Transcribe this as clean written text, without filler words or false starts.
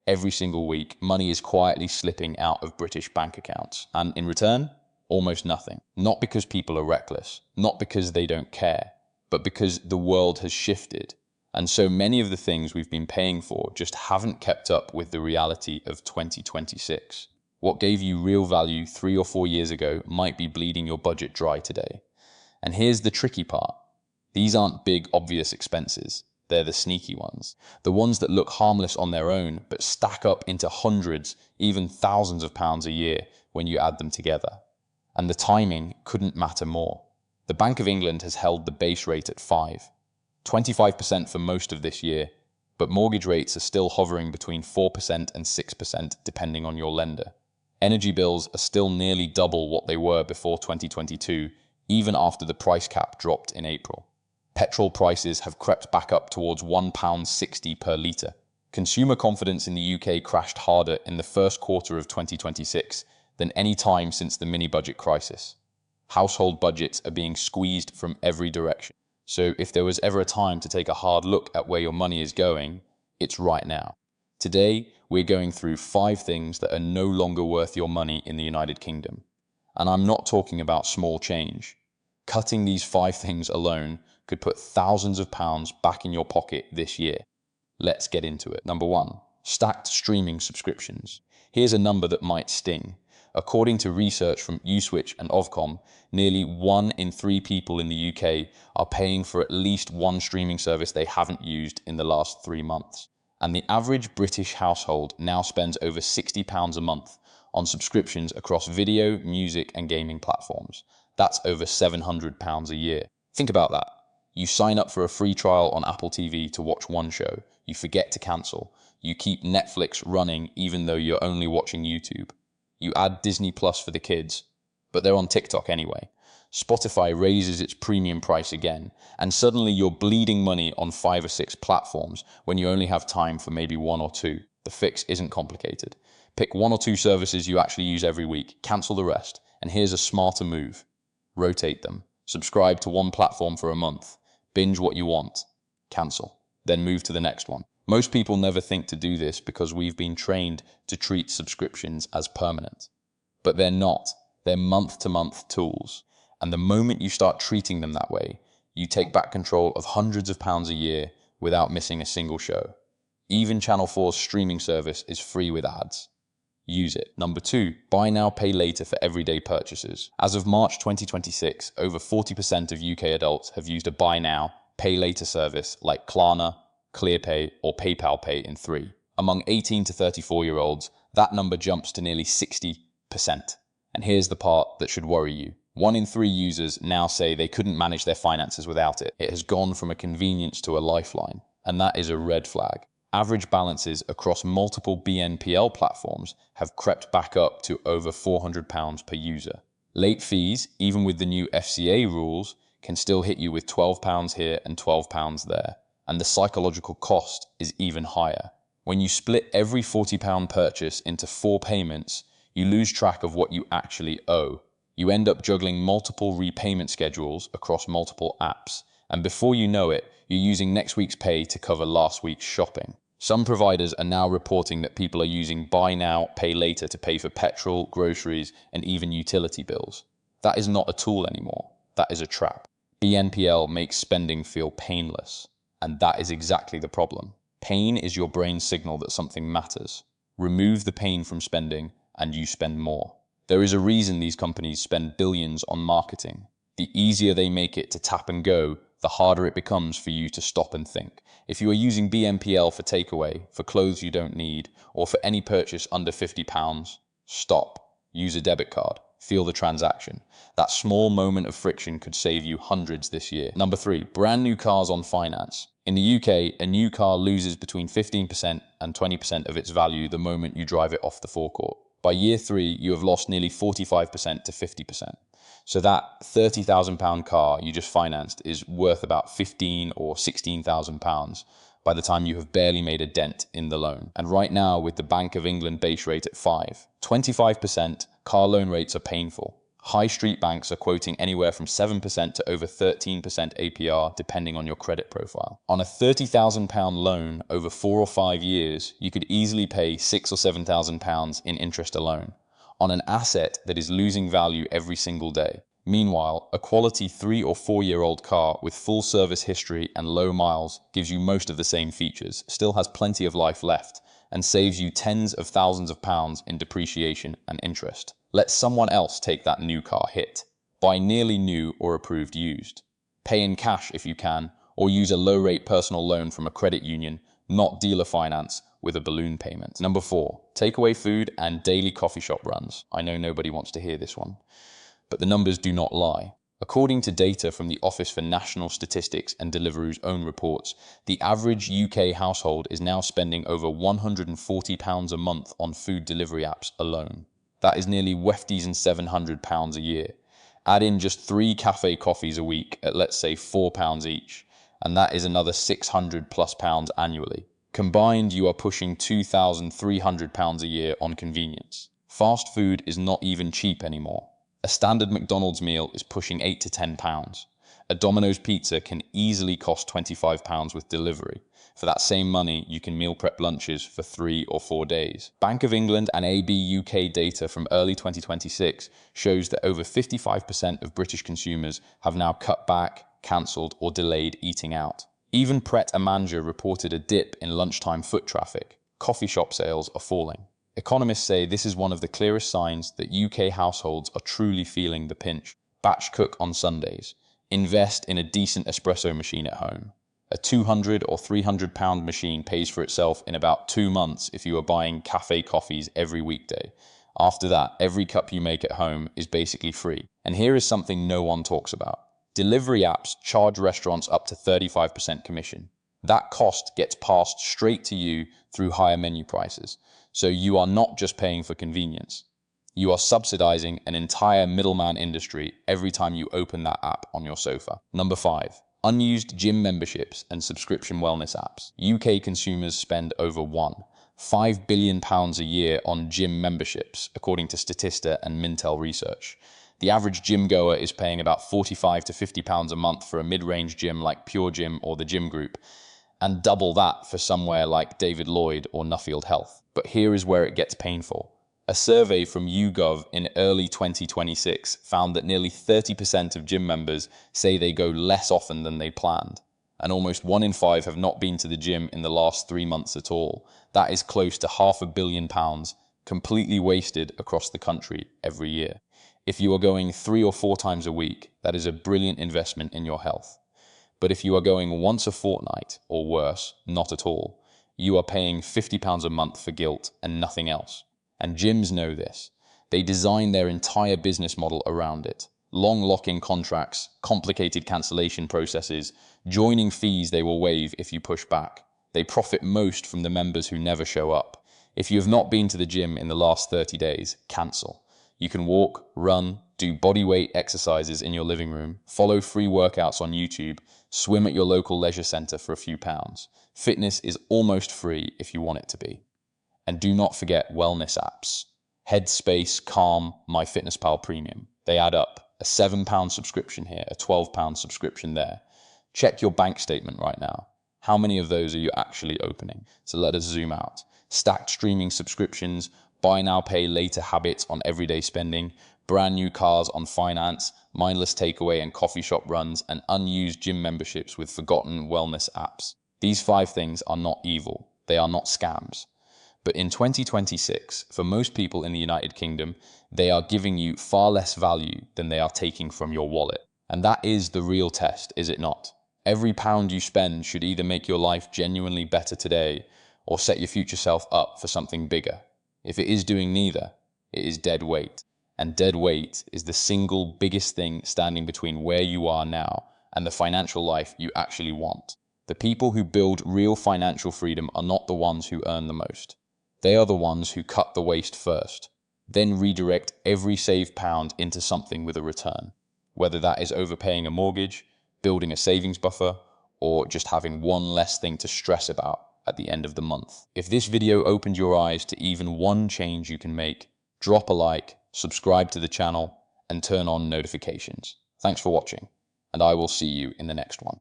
Every single week, money is quietly slipping out of British bank accounts. And in return, almost nothing. Not because people are reckless, not because they don't care, but because the world has shifted. And so many of the things we've been paying for just haven't kept up with the reality of 2026. What gave you real value 3 or 4 years ago might be bleeding your budget dry today. And here's the tricky part. These aren't big, obvious expenses. They're the sneaky ones. The ones that look harmless on their own, but stack up into hundreds, even thousands of pounds a year when you add them together. And the timing couldn't matter more. The Bank of England has held the base rate at 25% for most of this year, but mortgage rates are still hovering between 4% and 6% depending on your lender. Energy bills are still nearly double what they were before 2022, even after the price cap dropped in April. Petrol prices have crept back up towards £1.60 per litre. Consumer confidence in the UK crashed harder in the first quarter of 2026 than any time since the mini-budget crisis. Household budgets are being squeezed from every direction. So if there was ever a time to take a hard look at where your money is going, it's right now. Today, we're going through 5 things that are no longer worth your money in the United Kingdom. And I'm not talking about small change. Cutting these 5 things alone could put thousands of pounds back in your pocket this year. Let's get into it. Number 1, stacked streaming subscriptions. Here's a number that might sting. According to research from Uswitch and Ofcom, nearly 1 in 3 people in the UK are paying for at least one streaming service they haven't used in the last 3 months. And the average British household now spends over £60 a month on subscriptions across video, music and gaming platforms. That's over £700 a year. Think about that. You sign up for a free trial on Apple TV to watch one show. You forget to cancel. You keep Netflix running even though you're only watching YouTube. You add Disney Plus for the kids, but they're on TikTok anyway. Spotify raises its premium price again, and suddenly you're bleeding money on 5 or 6 platforms when you only have time for maybe 1 or 2. The fix isn't complicated. Pick 1 or 2 services you actually use every week, cancel the rest, and here's a smarter move. Rotate them. Subscribe to one platform for a month. Binge what you want. Cancel. Then move to the next one. Most people never think to do this because we've been trained to treat subscriptions as permanent. But they're not. They're month-to-month tools. And the moment you start treating them that way, you take back control of hundreds of pounds a year without missing a single show. Even Channel 4's streaming service is free with ads. Use it. Number 2, buy now, pay later for everyday purchases. As of March 2026, over 40% of UK adults have used a buy now, pay later service like Klarna, ClearPay or PayPal Pay in 3. Among 18 to 34-year-olds, that number jumps to nearly 60%. And here's the part that should worry you. 1 in 3 users now say they couldn't manage their finances without it. It has gone from a convenience to a lifeline, and that is a red flag. Average balances across multiple BNPL platforms have crept back up to over £400 per user. Late fees, even with the new FCA rules, can still hit you with £12 here and £12 there. And the psychological cost is even higher. When you split every £40 purchase into 4 payments, you lose track of what you actually owe. You end up juggling multiple repayment schedules across multiple apps, and before you know it, you're using next week's pay to cover last week's shopping. Some providers are now reporting that people are using buy now, pay later to pay for petrol, groceries, and even utility bills. That is not a tool anymore. That is a trap. BNPL makes spending feel painless. And that is exactly the problem. Pain is your brain's signal that something matters. Remove the pain from spending and you spend more. There is a reason these companies spend billions on marketing. The easier they make it to tap and go, the harder it becomes for you to stop and think. If you are using BNPL for takeaway, for clothes you don't need, or for any purchase under £50, stop. Use a debit card. Feel the transaction. That small moment of friction could save you hundreds this year. Number 3, brand new cars on finance. In the UK, a new car loses between 15% and 20% of its value the moment you drive it off the forecourt. By year 3, you have lost nearly 45% to 50%. So that £30,000 car you just financed is worth about £15,000 or £16,000 by the time you have barely made a dent in the loan. And right now, with the Bank of England base rate at 25%, car loan rates are painful. High street banks are quoting anywhere from 7% to over 13% APR depending on your credit profile. On a £30,000 loan over 4 or 5 years, you could easily pay £6,000 or £7,000 in interest alone on an asset that is losing value every single day. Meanwhile, a quality 3 or 4 year old car with full service history and low miles gives you most of the same features, still has plenty of life left, and saves you tens of thousands of pounds in depreciation and interest. Let someone else take that new car hit. Buy nearly new or approved used. Pay in cash if you can, or use a low-rate personal loan from a credit union, not dealer finance, with a balloon payment. Number 4, takeaway food and daily coffee shop runs. I know nobody wants to hear this one, but the numbers do not lie. According to data from the Office for National Statistics and Deliveroo's own reports, the average UK household is now spending over £140 a month on food delivery apps alone. That is nearly wefties and £700 a year. Add in just 3 cafe coffees a week at let's say £4 each, and that is another £600+ annually. Combined, you are pushing £2,300 a year on convenience. Fast food is not even cheap anymore. A standard McDonald's meal is pushing £8 to £10. A Domino's pizza can easily cost £25 with delivery. For that same money, you can meal prep lunches for 3 or 4 days. Bank of England and AB UK data from early 2026 shows that over 55% of British consumers have now cut back, cancelled or delayed eating out. Even Pret a Manger reported a dip in lunchtime foot traffic. Coffee shop sales are falling. Economists say this is one of the clearest signs that UK households are truly feeling the pinch. Batch cook on Sundays. Invest in a decent espresso machine at home. A £200 or £300 machine pays for itself in about 2 months if you are buying cafe coffees every weekday. After that, every cup you make at home is basically free. And here is something no one talks about. Delivery apps charge restaurants up to 35% commission. That cost gets passed straight to you through higher menu prices. So you are not just paying for convenience. You are subsidizing an entire middleman industry every time you open that app on your sofa. Number 5. Unused gym memberships and subscription wellness apps. UK consumers spend over £5 billion a year on gym memberships, according to Statista and Mintel research. The average gym goer is paying about £45 to £50 a month for a mid-range gym like Pure Gym or the Gym Group, and double that for somewhere like David Lloyd or Nuffield Health. But here is where it gets painful. A survey from YouGov in early 2026 found that nearly 30% of gym members say they go less often than they planned, and almost 1 in 5 have not been to the gym in the last 3 months at all. That is close to £500 million completely wasted across the country every year. If you are going 3 or 4 times a week, that is a brilliant investment in your health. But if you are going once a fortnight, or worse, not at all, you are paying £50 a month for guilt and nothing else. And gyms know this. They design their entire business model around it. Long lock-in contracts, complicated cancellation processes, joining fees they will waive if you push back. They profit most from the members who never show up. If you have not been to the gym in the last 30 days, cancel. You can walk, run, do bodyweight exercises in your living room, follow free workouts on YouTube, swim at your local leisure centre for a few pounds. Fitness is almost free if you want it to be. And do not forget wellness apps. Headspace, Calm, MyFitnessPal Premium. They add up. A £7 subscription here, a £12 subscription there. Check your bank statement right now. How many of those are you actually opening? So let us zoom out. Stacked streaming subscriptions, buy now, pay later habits on everyday spending, brand new cars on finance, mindless takeaway and coffee shop runs, and unused gym memberships with forgotten wellness apps. These 5 things are not evil. They are not scams. But in 2026, for most people in the United Kingdom, they are giving you far less value than they are taking from your wallet. And that is the real test, is it not? Every pound you spend should either make your life genuinely better today or set your future self up for something bigger. If it is doing neither, it is dead weight. And dead weight is the single biggest thing standing between where you are now and the financial life you actually want. The people who build real financial freedom are not the ones who earn the most. They are the ones who cut the waste first, then redirect every saved pound into something with a return, whether that is overpaying a mortgage, building a savings buffer, or just having one less thing to stress about at the end of the month. If this video opened your eyes to even one change you can make, drop a like, subscribe to the channel, and turn on notifications. Thanks for watching, and I will see you in the next one.